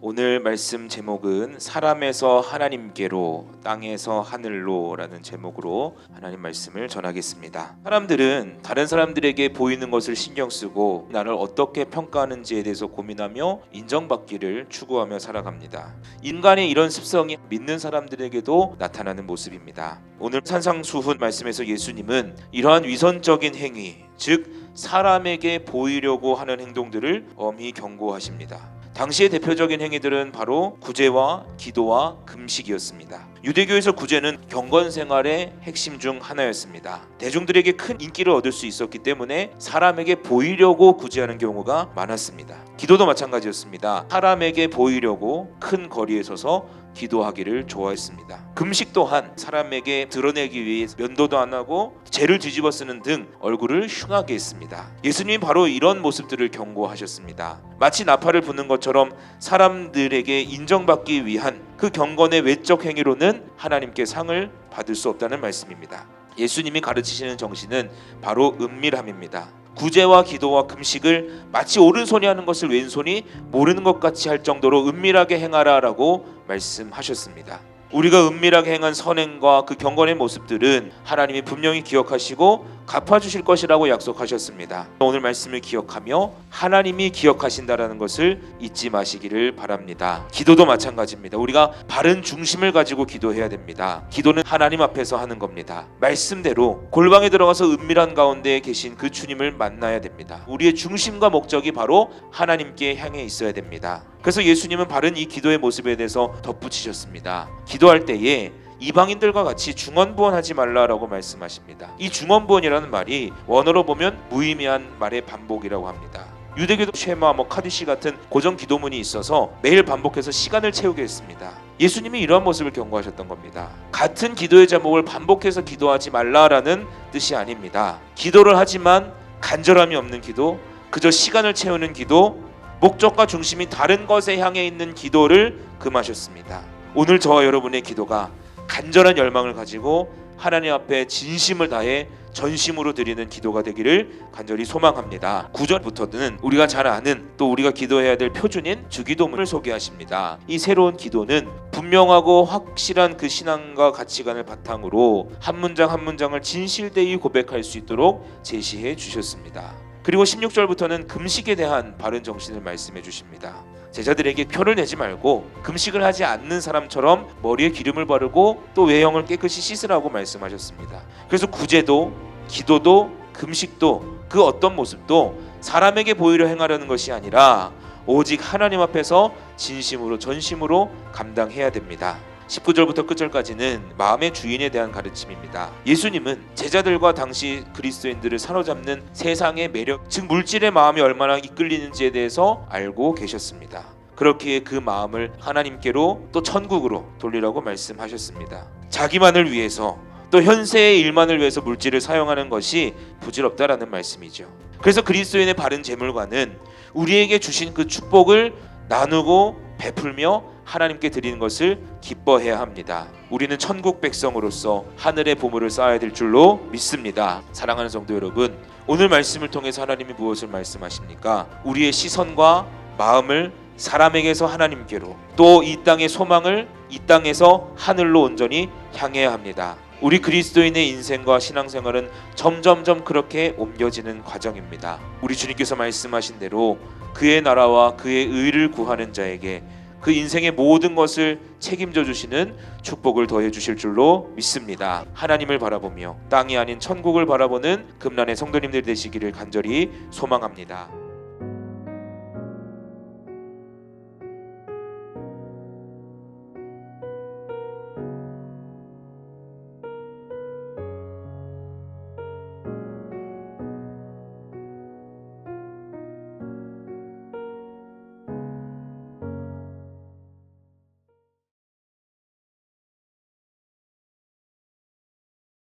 오늘 말씀 제목은 사람에서 하나님께로 땅에서 하늘로 라는 제목으로 하나님 말씀을 전하겠습니다. 사람들은 다른 사람들에게 보이는 것을 신경 쓰고 나를 어떻게 평가하는지에 대해서 고민하며 인정받기를 추구하며 살아갑니다. 인간의 이런 습성이 믿는 사람들에게도 나타나는 모습입니다. 오늘 산상수훈 말씀에서 예수님은 이러한 위선적인 행위, 즉 사람에게 보이려고 하는 행동들을 엄히 경고하십니다. 당시의 대표적인 행위들은 바로 구제와 기도와 금식이었습니다. 유대교에서 구제는 경건 생활의 핵심 중 하나였습니다. 대중들에게 큰 인기를 얻을 수 있었기 때문에 사람에게 보이려고 구제하는 경우가 많았습니다. 기도도 마찬가지였습니다. 사람에게 보이려고 큰 거리에 서서 기도하기를 좋아했습니다. 금식 또한 사람에게 드러내기 위해 면도도 안 하고 죄를 뒤집어 쓰는 등 얼굴을 흉하게 했습니다. 예수님이 바로 이런 모습들을 경고하셨습니다. 마치 나팔을 부는 것처럼 사람들에게 인정받기 위한 그 경건의 외적 행위로는 하나님께 상을 받을 수 없다는 말씀입니다. 예수님이 가르치시는 정신은 바로 은밀함입니다. 구제와 기도와 금식을 마치 오른손이 하는 것을 왼손이 모르는 것 같이 할 정도로 은밀하게 행하라라고 말씀하셨습니다. 우리가 은밀하게 행한 선행과 그 경건의 모습들은 하나님이 분명히 기억하시고 갚아주실 것이라고 약속하셨습니다. 오늘 말씀을 기억하며 하나님이 기억하신다라는 것을 잊지 마시기를 바랍니다. 기도도 마찬가지입니다. 우리가 바른 중심을 가지고 기도해야 됩니다. 기도는 하나님 앞에서 하는 겁니다. 말씀대로 골방에 들어가서 은밀한 가운데 계신 그 주님을 만나야 됩니다. 우리의 중심과 목적이 바로 하나님께 향해 있어야 됩니다. 그래서 예수님은 바른 이 기도의 모습에 대해서 덧붙이셨습니다. 기도할 때에 이방인들과 같이 중언부언하지 말라라고 말씀하십니다. 이 중언부언이라는 말이 원어로 보면 무의미한 말의 반복이라고 합니다. 유대교도 쉐마, 카디시 같은 고정 기도문이 있어서 매일 반복해서 시간을 채우게 했습니다. 예수님이 이러한 모습을 경고하셨던 겁니다. 같은 기도의 제목을 반복해서 기도하지 말라라는 뜻이 아닙니다. 기도를 하지만 간절함이 없는 기도, 그저 시간을 채우는 기도, 목적과 중심이 다른 것에 향해 있는 기도를 금하셨습니다. 오늘 저와 여러분의 기도가 간절한 열망을 가지고 하나님 앞에 진심을 다해 전심으로 드리는 기도가 되기를 간절히 소망합니다. 9절부터는 우리가 잘 아는 또 우리가 기도해야 될 표준인 주기도문을 소개하십니다. 이 새로운 기도는 분명하고 확실한 그 신앙과 가치관을 바탕으로 한 문장 한 문장을 진실되이 고백할 수 있도록 제시해 주셨습니다. 그리고 16절부터는 금식에 대한 바른 정신을 말씀해 주십니다. 제자들에게 표를 내지 말고 금식을 하지 않는 사람처럼 머리에 기름을 바르고 또 외형을 깨끗이 씻으라고 말씀하셨습니다. 그래서 구제도 기도도 금식도 그 어떤 모습도 사람에게 보이려 행하려는 것이 아니라 오직 하나님 앞에서 진심으로 전심으로 감당해야 됩니다. 19절부터 끝절까지는 마음의 주인에 대한 가르침입니다. 예수님은 제자들과 당시 그리스도인들을 사로잡는 세상의 매력, 즉 물질의 마음이 얼마나 이끌리는지에 대해서 알고 계셨습니다. 그렇기에 그 마음을 하나님께로 또 천국으로 돌리라고 말씀하셨습니다. 자기만을 위해서 또 현세의 일만을 위해서 물질을 사용하는 것이 부질없다라는 말씀이죠. 그래서 그리스도인의 바른 재물관은 우리에게 주신 그 축복을 나누고 베풀며 하나님께 드리는 것을 기뻐해야 합니다. 우리는 천국 백성으로서 하늘의 보물을 쌓아야 될 줄로 믿습니다. 사랑하는 성도 여러분, 오늘 말씀을 통해서 하나님이 무엇을 말씀하십니까? 우리의 시선과 마음을 사람에게서 하나님께로, 또 이 땅의 소망을 이 땅에서 하늘로 온전히 향해야 합니다. 우리 그리스도인의 인생과 신앙생활은 점점점 그렇게 옮겨지는 과정입니다. 우리 주님께서 말씀하신 대로 그의 나라와 그의 의를 구하는 자에게 그 인생의 모든 것을 책임져 주시는 축복을 더해 주실 줄로 믿습니다. 하나님을 바라보며 땅이 아닌 천국을 바라보는 금난의 성도님들 되시기를 간절히 소망합니다.